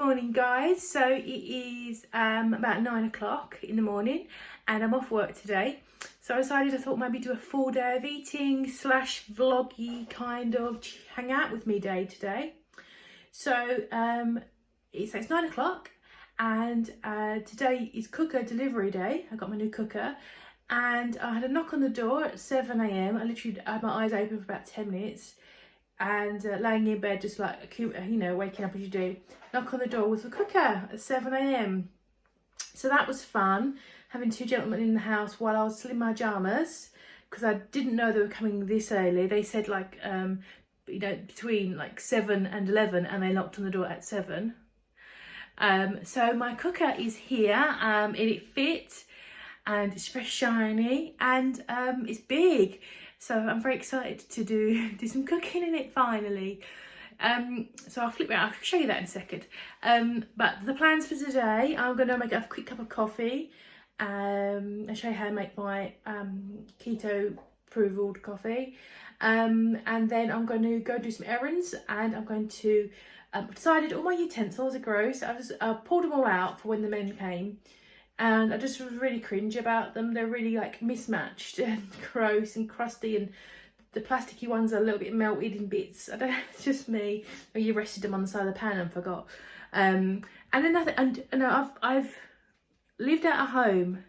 morning, guys. So it is about 9 o'clock in the morning and I'm off work today. So I decided I thought maybe do a full day of eating / vloggy kind of hang out with me day today. So it's 9 o'clock and today is cooker delivery day. I got my new cooker and I had a knock on the door at 7 a.m. I literally had my eyes open for about 10 minutes. And laying in bed, just like, you know, waking up as you do. Knock on the door with the cooker at 7 a.m. So that was fun, having two gentlemen in the house while I was still in my pyjamas, because I didn't know they were coming this early. They said like, you know, between like 7 and 11, and they knocked on the door at 7. So my cooker is here, it fits, and it's very shiny, and it's big. So I'm very excited to do some cooking in it finally. So I'll flip it out, I'll show you that in a second. But the plans for today, I'm going to make a quick cup of coffee. I'll show you how to make my keto approved coffee. And then I'm going to go do some errands, and I'm going to decided all my utensils are gross. I pulled them all out for when the men came. And I just was really cringe about them. They're really like mismatched and gross and crusty, and the plasticky ones are a little bit melted in bits. I don't know, it's just me. Or you rested them on the side of the pan and forgot. And then nothing. And you know, I've lived out of home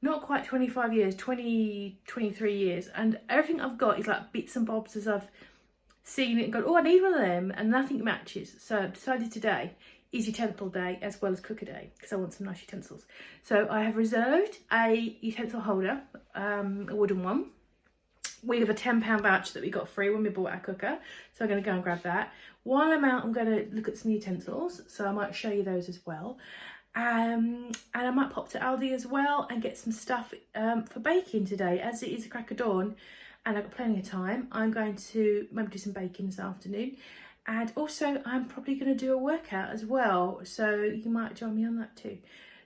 not quite 25 years, 23 years, and everything I've got is like bits and bobs as I've seen it and gone, oh, I need one of them, and nothing matches. So I've decided today is utensil day as well as cooker day, because I want some nice utensils. So I have reserved a utensil holder, a wooden one. We have a £10 voucher that we got free when we bought our cooker, so I'm going to go and grab that. While I'm out, I'm going to look at some utensils, so I might show you those as well. And I might pop to Aldi as well and get some stuff for baking today, as it is a crack of dawn and I've got plenty of time. I'm going to maybe do some baking this afternoon. And also I'm probably going to do a workout as well, so you might join me on that too.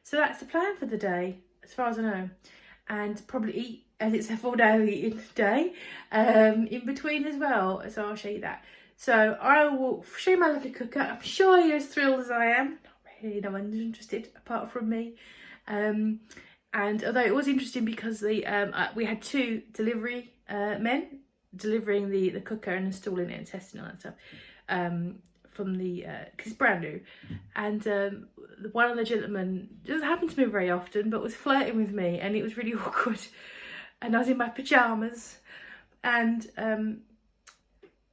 So that's the plan for the day, as far as I know. And probably eat, as it's a full day of eating day, in between as well. So I'll show you that. So I will show you my lovely cooker. I'm sure you're as thrilled as I am. Not really, no one's interested apart from me. And although it was interesting because we had two delivery men delivering the cooker and installing it and testing all that stuff. From the because it's brand new, and one of the gentlemen, doesn't happen to me very often, but was flirting with me, and it was really awkward. And I was in my pajamas, and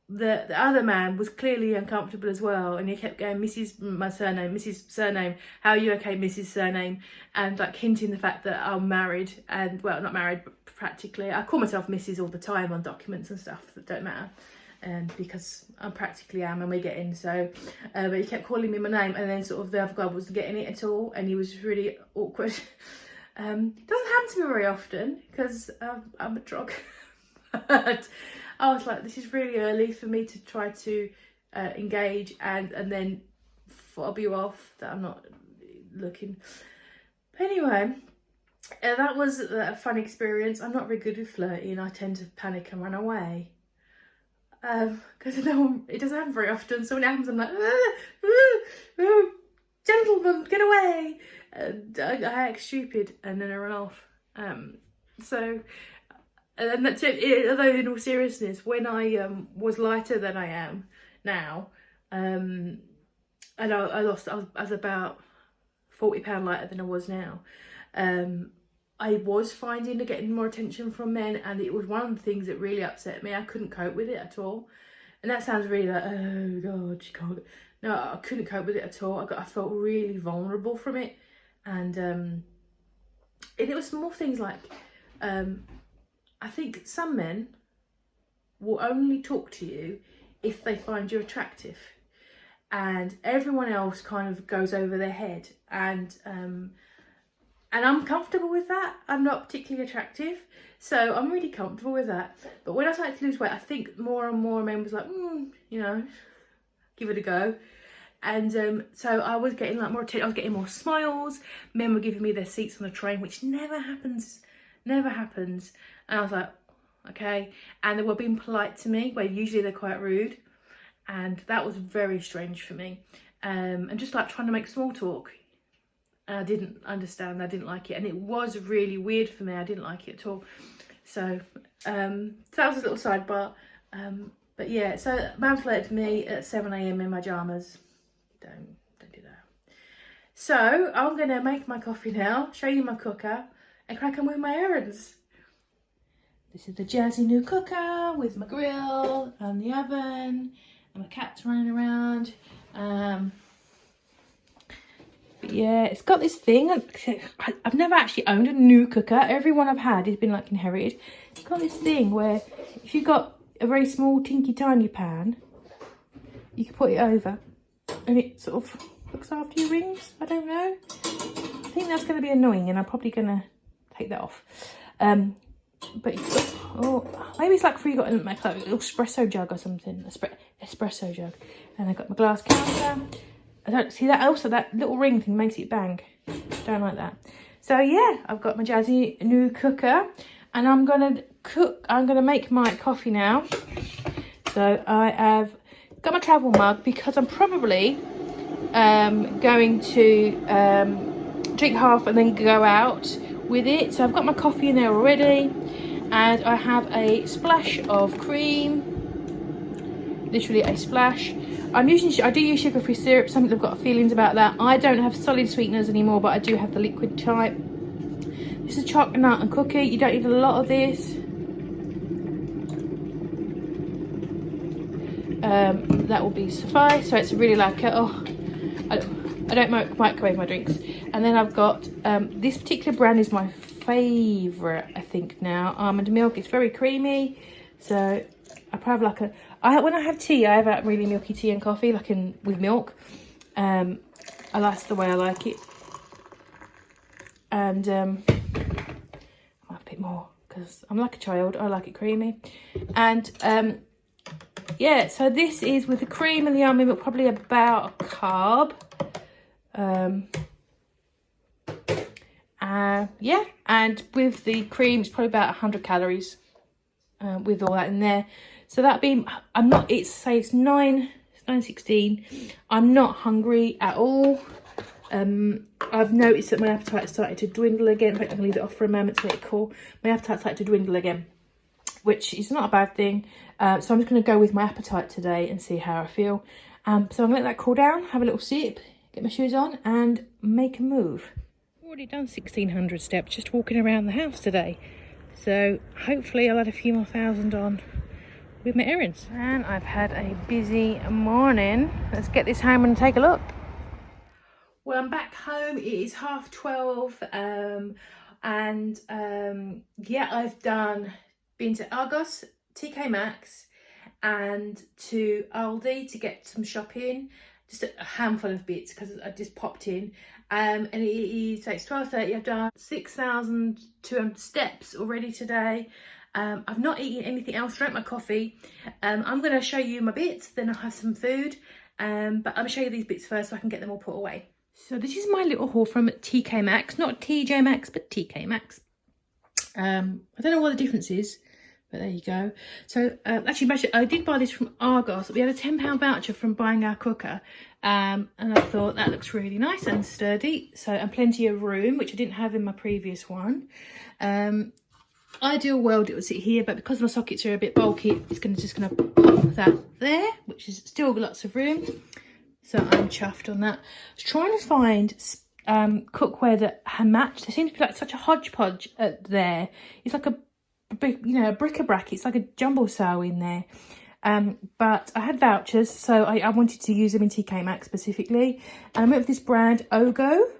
the other man was clearly uncomfortable as well, and he kept going, Mrs. Surname, how are you okay, Mrs. Surname, and like hinting the fact that I'm married, and well, not married, but practically. I call myself Mrs. all the time on documents and stuff that don't matter. Because I practically am and we're getting, so but he kept calling me my name, and then sort of the other guy wasn't getting it at all, and he was really awkward. Doesn't happen to me very often because I'm a drug. But I was like, this is really early for me to try to engage and then fob you off that I'm not looking. But anyway, that was a fun experience. I'm not very good with flirting. I tend to panic and run away. Because it doesn't happen very often, so when it happens I'm like, gentlemen, get away, and I act stupid and then I run off. So, and that's it. Although in all seriousness, when I was lighter than I am now, and I was about £40 lighter than I was now, I was finding getting more attention from men, and it was one of the things that really upset me. I couldn't cope with it at all. And that sounds really like, oh God, you can't. No, I couldn't cope with it at all. I felt really vulnerable from it. And it was small things like, I think some men will only talk to you if they find you attractive. And everyone else kind of goes over their head. And I'm comfortable with that. I'm not particularly attractive, so I'm really comfortable with that. But when I started to lose weight, I think more and more men was like, you know, give it a go. And so I was getting like more attention. I was getting more smiles. Men were giving me their seats on the train, which never happens. And I was like, okay. And they were being polite to me, where usually they're quite rude. And that was very strange for me. and just like trying to make small talk. And I didn't understand, I didn't like it, and it was really weird for me. I didn't like it at all. So so that was a little sidebar. But yeah, so man flirted me at 7 AM in my pyjamas. Don't do that. So I'm gonna make my coffee now, show you my cooker, and crack on with my errands. This is the jazzy new cooker with my grill and the oven, and my cat's running around. But yeah, it's got this thing. I've never actually owned a new cooker. Every one I've had has been like inherited. It's got this thing where if you've got a very small, tinky, tiny pan, you can put it over and it sort of looks after your rings. I don't know. I think that's going to be annoying, and I'm probably going to take that off. But you've got, oh, maybe it's like for you got like a little espresso jug or something. Espresso jug. And I've got my glass counter. I don't see that. Also, that little ring thing makes it bang. Don't like that. So yeah, I've got my jazzy new cooker, and I'm gonna make my coffee now. So I have got my travel mug because I'm probably going to drink half and then go out with it. So I've got my coffee in there already, and I have a splash of cream, literally a splash. I do use sugar-free syrup. Some people have got feelings about that. I don't have solid sweeteners anymore, but I do have the liquid type. This is chocolate nut and cookie. You don't need a lot of this. That will be suffice. So it's really like I don't microwave my drinks. And then I've got this particular brand is my favourite, I think now. Almond milk. It's very creamy. So I probably have like when I have tea, I have a really milky tea and coffee, like with milk. That's the way I like it. And I'll have a bit more because I'm like a child. I like it creamy. And yeah, so this is with the cream and the almond milk, probably about a carb. Yeah, and with the cream, it's probably about 100 calories with all that in there. So that being, it's 9:16. I'm not hungry at all. I've noticed that my appetite started to dwindle again. In fact, I'm going to leave it off for a moment to let it cool. My appetite started to dwindle again, which is not a bad thing. So I'm just going to go with my appetite today and see how I feel. So I'm going to let that cool down, have a little sip, get my shoes on and make a move. Already done 1,600 steps just walking around the house today. So hopefully I'll add a few more thousand on with my errands. And I've had a busy morning. Let's get this home and take a look. Well, I'm back home. It is 12:30. Yeah, I've been to Argos, TK Maxx and to Aldi to get some shopping. Just a handful of bits because I just popped in. And it's 12:30. I've done 6,200 steps already today. I've not eaten anything else, drank my coffee. I'm going to show you my bits, then I'll have some food. But I'm going to show you these bits first so I can get them all put away. So this is my little haul from TK Maxx, not TJ Maxx, but TK Maxx. I don't know what the difference is, but there you go. So actually, I did buy this from Argos. We had a £10 voucher from buying our cooker. And I thought that looks really nice and sturdy. So, and plenty of room, which I didn't have in my previous one. Ideal world, it would sit here, but because my sockets are a bit bulky, it's just gonna pop that there, which is still lots of room. So I'm chuffed on that. I was trying to find cookware that matched. There seems to be like such a hodgepodge there. It's like a bric-a-brac. It's like a jumble sale in there. But I had vouchers, so I wanted to use them in TK Maxx specifically. And I went with this brand, Ogo.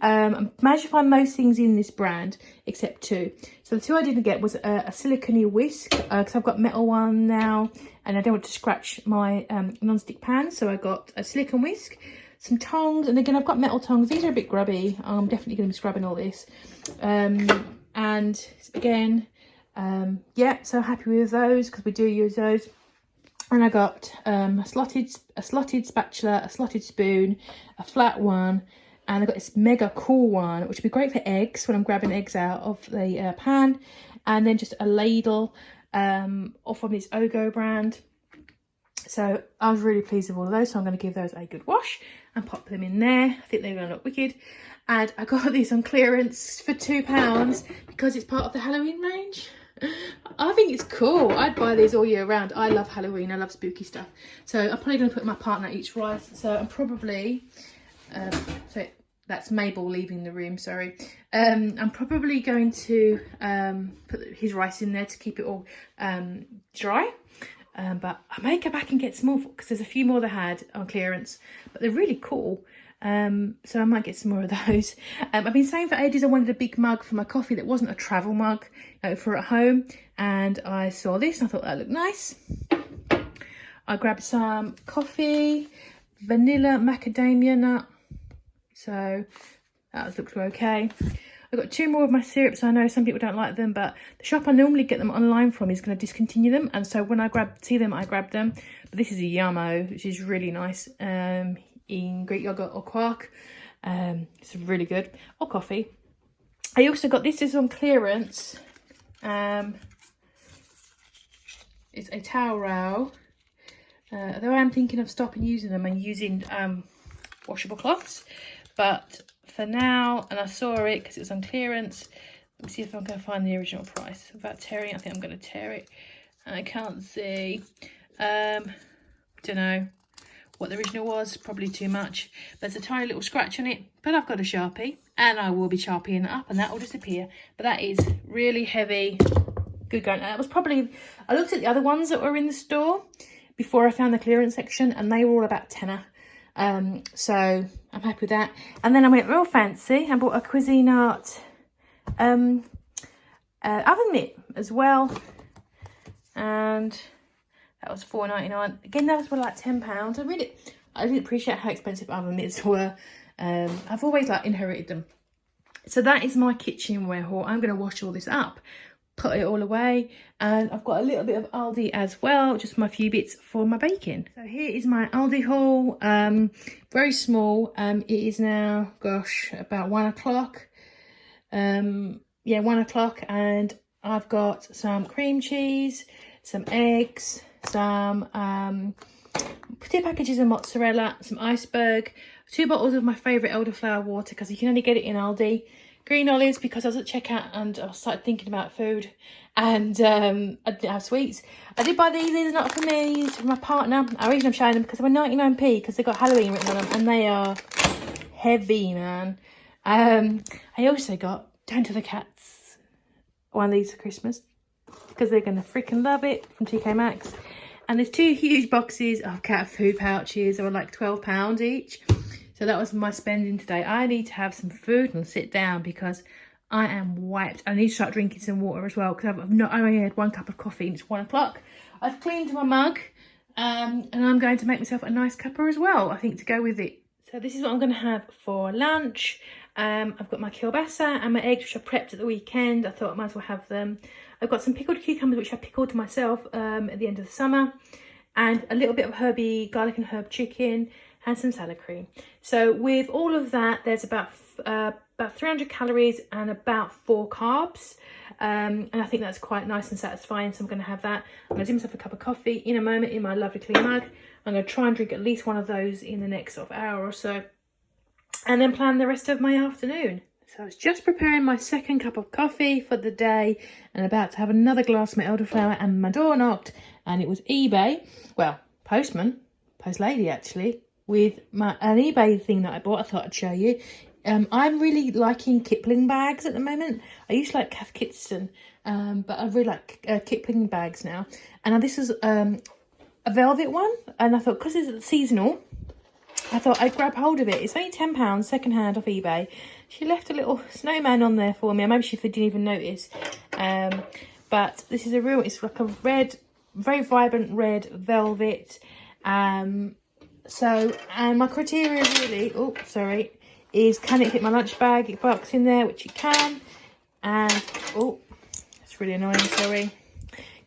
I managed to find most things in this brand except two. So the two I didn't get was a silicone whisk because I've got metal one now and I don't want to scratch my non-stick pan. So I got a silicone whisk, some tongs, and again I've got metal tongs. These are a bit grubby. I'm definitely going to be scrubbing all this. And again, yeah, so happy with those because we do use those. And I got a slotted spatula, a slotted spoon, a flat one. And I've got this mega cool one, which would be great for eggs when I'm grabbing eggs out of the pan. And then just a ladle off of this Ogo brand. So I was really pleased with all of those. So I'm going to give those a good wash and pop them in there. I think they're going to look wicked. And I got these on clearance for £2 because it's part of the Halloween range. I think it's cool. I'd buy these all year round. I love Halloween. I love spooky stuff. So I'm probably going to put my partner each rice. So I'm probably, so that's Mabel leaving the room, sorry. I'm probably going to put his rice in there to keep it all dry. But I may go back and get some more because there's a few more they had on clearance, but they're really cool. So I might get some more of those. I've been saying for ages I wanted a big mug for my coffee that wasn't a travel mug, for at home, and I saw this and I thought that looked nice. I grabbed some coffee, vanilla macadamia nut, so that looks okay. I've got 2 more of my syrups. I know some people don't like them, but the shop I normally get them online from is going to discontinue them, and so when I see them, I grab them. But this is a Yummo, which is really nice, in Greek yogurt or quark. It's really good. Or coffee. I also got this is on clearance. It's a towel roll. Though I'm thinking of stopping using them and using washable cloths, but for now, and I saw it because it was on clearance. Let me see if I'm going to find the original price. Without tearing it, I think I'm going to tear it. I can't see. Don't know what the original was. Probably too much. There's a tiny little scratch on it, but I've got a Sharpie, and I will be sharpieing it up, and that will disappear. But that is really heavy. Good going. That was probably. I looked at the other ones that were in the store before I found the clearance section, and they were all about tenner. So I'm happy with that. And then I went real fancy and bought a Cuisinart oven mitt as well, and that was $4.99. Again, those were like £10. I didn't appreciate how expensive oven mitts were. I've always inherited them. So that is my kitchenware haul. I'm going to wash all this up, put it all away, and I've got a little bit of Aldi as well, just my few bits for my baking. So here is my Aldi haul. Very small. It is now, gosh, about 1 o'clock. Yeah, 1 o'clock, and I've got some cream cheese, some eggs, some 2 packages of mozzarella, some iceberg, 2 bottles of my favourite elderflower water because you can only get it in Aldi. Green olives because I was at checkout and I started thinking about food, and I didn't have sweets. I did buy these are not for me, these are for my partner. I reason I'm showing them because they were 99p because they got Halloween written on them, and they are heavy, man. I also got down to the cats one of these for Christmas because they're going to freaking love it, from TK Maxx. And there's 2 huge boxes of cat food pouches. They were like £12 each. So that was my spending today. I need to have some food and sit down because I am wiped. I need to start drinking some water as well because I only had 1 cup of coffee and it's 1 o'clock. I've cleaned my mug, and I'm going to make myself a nice cuppa as well, I think, to go with it. So this is what I'm going to have for lunch. I've got my kielbasa and my eggs, which I prepped at the weekend. I thought I might as well have them. I've got some pickled cucumbers, which I pickled myself at the end of the summer, and a little bit of herby garlic and herb chicken, and some salad cream. So with all of that, there's about 300 calories and about 4 carbs. And I think that's quite nice and satisfying. So I'm going to have that. I'm going to do myself a cup of coffee in a moment in my lovely clean mug. I'm going to try and drink at least one of those in the next sort of hour or so, and then plan the rest of my afternoon. So I was just preparing my 2nd cup of coffee for the day and about to have another glass of my elderflower, and my door knocked, and it was eBay. Well, post lady actually, with an eBay thing that I bought. I thought I'd show you. I'm really liking Kipling bags at the moment. I used to like Cath Kidston, but I really like Kipling bags now. And this is a velvet one, and I thought because it's seasonal, I thought I'd grab hold of it. It's only £10 second hand off eBay. She left a little snowman on there for me. Maybe she didn't even notice. But this is it's like a red, very vibrant red velvet. So, and my criteria really, is can it fit my lunch bag box in there, which it can. And, it's really annoying, sorry.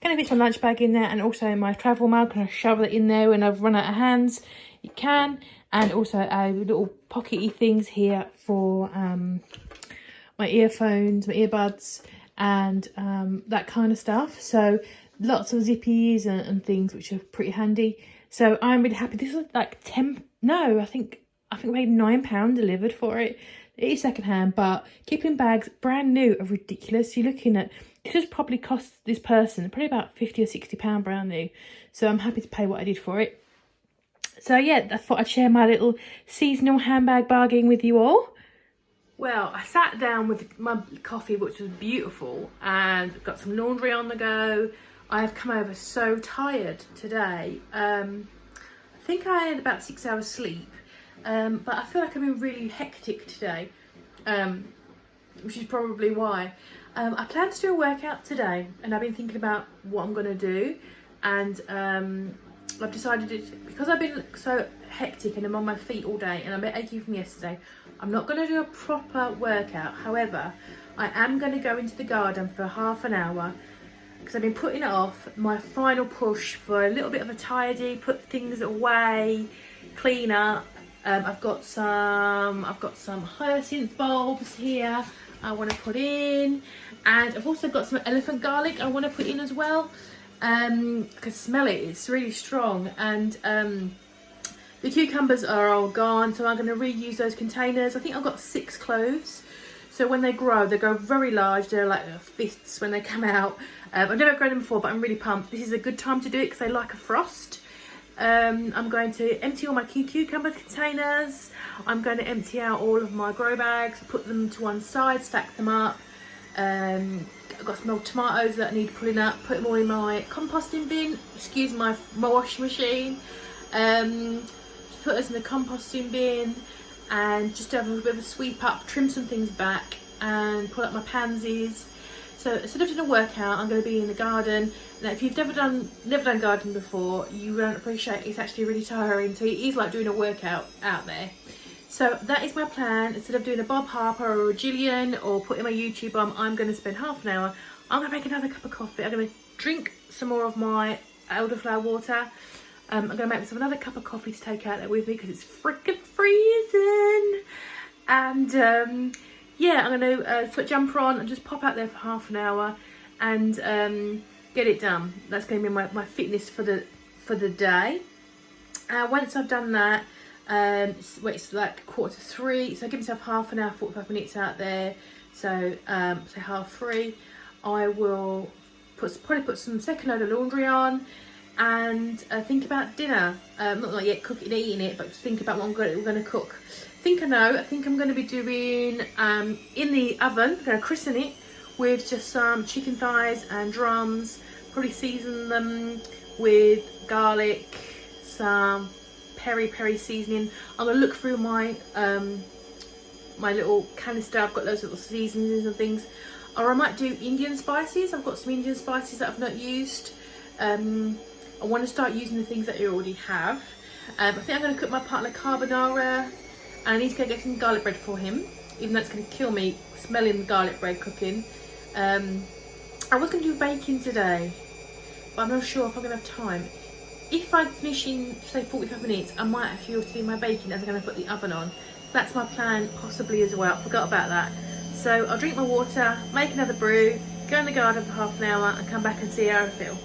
Can it fit my lunch bag in there, and also my travel mug? Can I shove it in there when I've run out of hands? It can. And also little pockety things here for my earphones, my earbuds, and that kind of stuff. So lots of zippies and things which are pretty handy. So I'm really happy. This was like I think we paid £9 delivered for it. It is secondhand, but keeping bags brand new are ridiculous. You're looking at, this has probably cost this person probably about £50 or £60 brand new. So I'm happy to pay what I did for it. So yeah, I thought I'd share my little seasonal handbag bargain with you all. Well, I sat down with my coffee, which was beautiful, and got some laundry on the go. I have come over so tired today. I think I had about 6 hours sleep, but I feel like I've been really hectic today, which is probably why. I plan to do a workout today, and I've been thinking about what I'm going to do, and I've decided because I've been so hectic and I'm on my feet all day and I'm a bit achy from yesterday, I'm not going to do a proper workout. However, I am going to go into the garden for half an hour because I've been putting it off. My final push for a little bit of a tidy, put things away, clean up. I've got some hyacinth bulbs here I want to put in, and I've also got some elephant garlic I want to put in as well. I can smell it, it's really strong, and the cucumbers are all gone, so I'm going to reuse those containers. I think I've got 6 cloves, so when they grow very large. They're like fists when they come out. I've never grown them before, but I'm really pumped. This is a good time to do it because they like a frost. I'm going to empty all my cucumber containers. I'm going to empty out all of my grow bags, put them to one side, stack them up. I've got some old tomatoes that I need pulling up, put them all in my composting bin, excuse my washing machine. Put those in the composting bin and just have a bit of a sweep up, trim some things back and pull up my pansies. So instead of doing a workout, I'm going to be in the garden. Now if you've never done gardening before, you won't appreciate it's actually really tiring. So it is like doing a workout out there. So that is my plan. Instead of doing a Bob Harper or a Gillian or putting my YouTube on, I'm going to spend half an hour. I'm going to make another cup of coffee. I'm going to drink some more of my elderflower water. I'm going to make myself another cup of coffee to take out there with me because it's freaking freezing. And yeah, I'm going to put a jumper on and just pop out there for half an hour and get it done. That's going to be my fitness for the day. Once I've done that, it's like 2:45, so I give myself half an hour, 45 minutes out there. So say 3:30. I will probably put some second load of laundry on and think about dinner. Not yet cooking, eating it, but think about what we're going to cook. I think I'm going to be doing in the oven. I'm going to christen it with just some chicken thighs and drums. Probably season them with garlic, some peri seasoning. I'm going to look through my my little canister. I've got those little seasonings and things. Or I might do Indian spices. I've got some Indian spices that I've not used. I want to start using the things that I already have. I think I'm going to cook my partner carbonara, and I need to go get some garlic bread for him, even though it's going to kill me smelling the garlic bread cooking. I was going to do baking today, but I'm not sure if I'm going to have time. If I finish in, say, 45 minutes, I might actually also do my baking as I'm going to put the oven on. That's my plan, possibly as well. Forgot about that. So I'll drink my water, make another brew, go in the garden for half an hour and come back and see how I feel.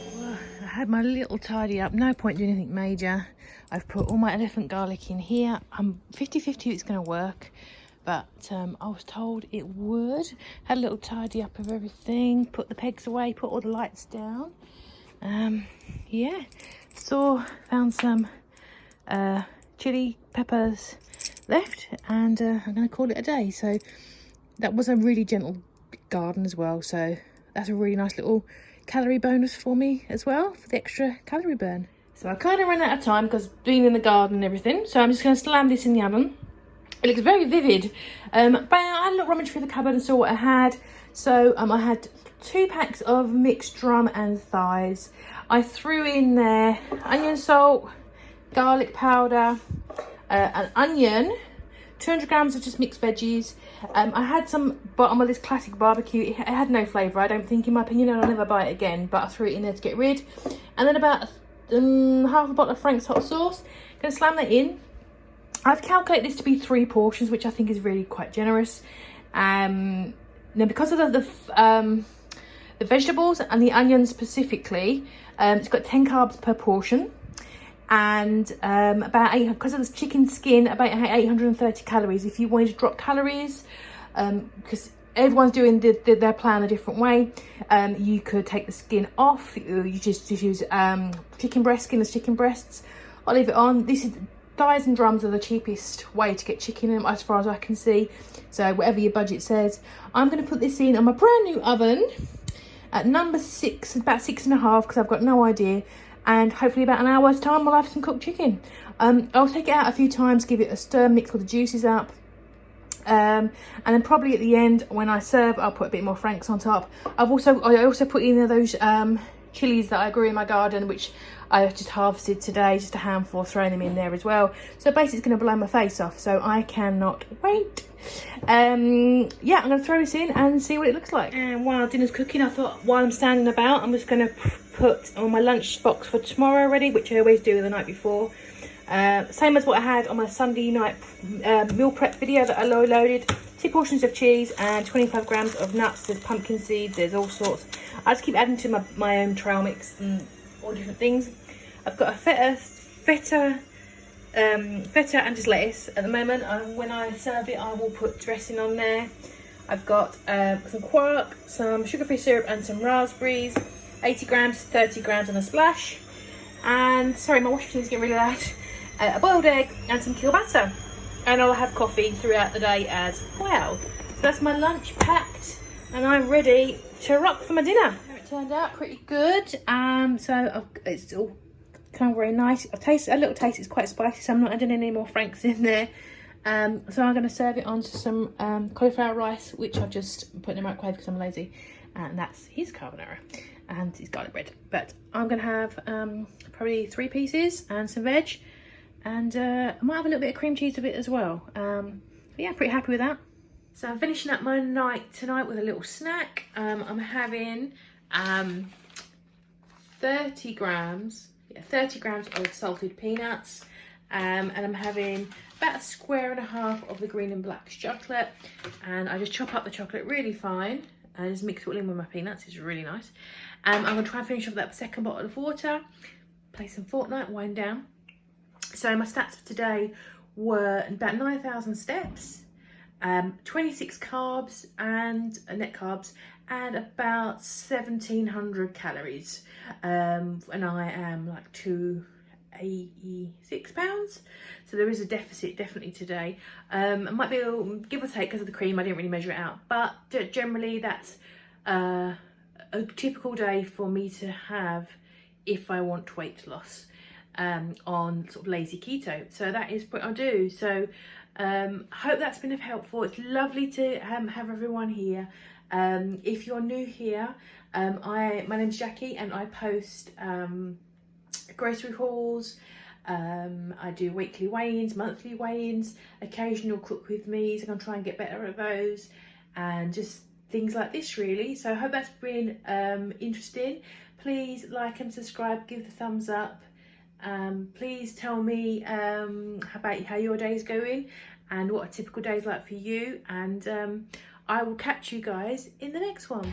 I had my little tidy up, no point doing anything major. I've put all my elephant garlic in here. I'm 50-50 it's going to work, but I was told it would. Had a little tidy up of everything, put the pegs away, put all the lights down. Yeah, found some chili peppers left, and I'm going to call it a day. So that was a really gentle garden as well, so that's a really nice little calorie bonus for me as well, for the extra calorie burn. So I kind of ran out of time because being in the garden and everything, so I'm just going to slam this in the oven. It looks very vivid, but I had a little rummage through the cupboard and saw what I had. So I had 2 packs of mixed drum and thighs. I threw in there onion salt, garlic powder, an onion, 200 grams of just mixed veggies. I had some bottom of this classic barbecue. It had no flavour, I don't think, in my opinion, and I'll never buy it again, but I threw it in there to get rid. And then about half a bottle of Frank's hot sauce. Gonna slam that in. I've calculated this to be 3 portions, which I think is really quite generous. Now because of the vegetables and the onions specifically, it's got 10 carbs per portion. and about 8, because of the chicken skin, about 830 calories. If you wanted to drop calories, because everyone's doing their plan a different way, you could take the skin off. You just use chicken breast skin as chicken breasts. I'll leave it on. This is thighs and drums are the cheapest way to get chicken in, as far as I can see. So whatever your budget says. I'm going to put this in on my brand new oven at number 6, about 6.5, because I've got no idea. And hopefully about an hour's time we'll have some cooked chicken. I'll take it out a few times, give it a stir, mix all the juices up, and then probably at the end when I serve I'll put a bit more franks on top. I also put in those chilies that I grew in my garden, which I just harvested today, just a handful, throwing them in there as well. So basically it's going to blow my face off, so I cannot wait. Yeah, I'm going to throw this in and see what it looks like. And while dinner's cooking, I thought while I'm standing about, I'm just going to put on my lunch box for tomorrow ready, which I always do the night before. Same as what I had on my Sunday night meal prep video that I loaded. 2 portions of cheese and 25 grams of nuts. There's pumpkin seeds, there's all sorts. I just keep adding to my own trail mix and all different things. I've got a feta and just lettuce at the moment. When I serve it, I will put dressing on there. I've got some quark, some sugar-free syrup and some raspberries. 80 grams, 30 grams and a splash. And sorry, my washing machine's getting really loud. A boiled egg and some kielbasa. And I'll have coffee throughout the day as well. So that's my lunch packed and I'm ready to rock for my dinner. It turned out pretty good. It's all kind of very nice. I've tasted a little taste. It's quite spicy, so I'm not adding any more franks in there. So I'm going to serve it onto some cauliflower rice, which I've just put in the microwave because I'm lazy. And that's his carbonara and his garlic bread. But I'm going to have probably 3 pieces and some veg. And I might have a little bit of cream cheese with it as well. But yeah, pretty happy with that. So I'm finishing up my night tonight with a little snack. I'm having 30 grams of salted peanuts. And I'm having about 1.5 squares of the green and black chocolate. And I just chop up the chocolate really fine. And just mix it all in with my peanuts. It's really nice. I'm going to try and finish off that 2nd bottle of water. Play some Fortnite, wind down. So my stats for today were about 9,000 steps, 26 carbs and net carbs, and about 1,700 calories. And I am like 286 pounds. So there is a deficit definitely today. I might be able, give or take because of the cream, I didn't really measure it out. But generally that's a typical day for me to have if I want weight loss. On sort of lazy keto, so that is what I do. So hope that's been helpful. It's lovely to have everyone here. If you're new here, my name's Jackie and I post grocery hauls. I do weekly weigh-ins, monthly weigh-ins, occasional cook with me's. I'm gonna try and get better at those, and just things like this really. So I hope that's been interesting. Please like and subscribe, give the thumbs up. Please tell me about how your day's going and what a typical day's like for you, and I will catch you guys in the next one.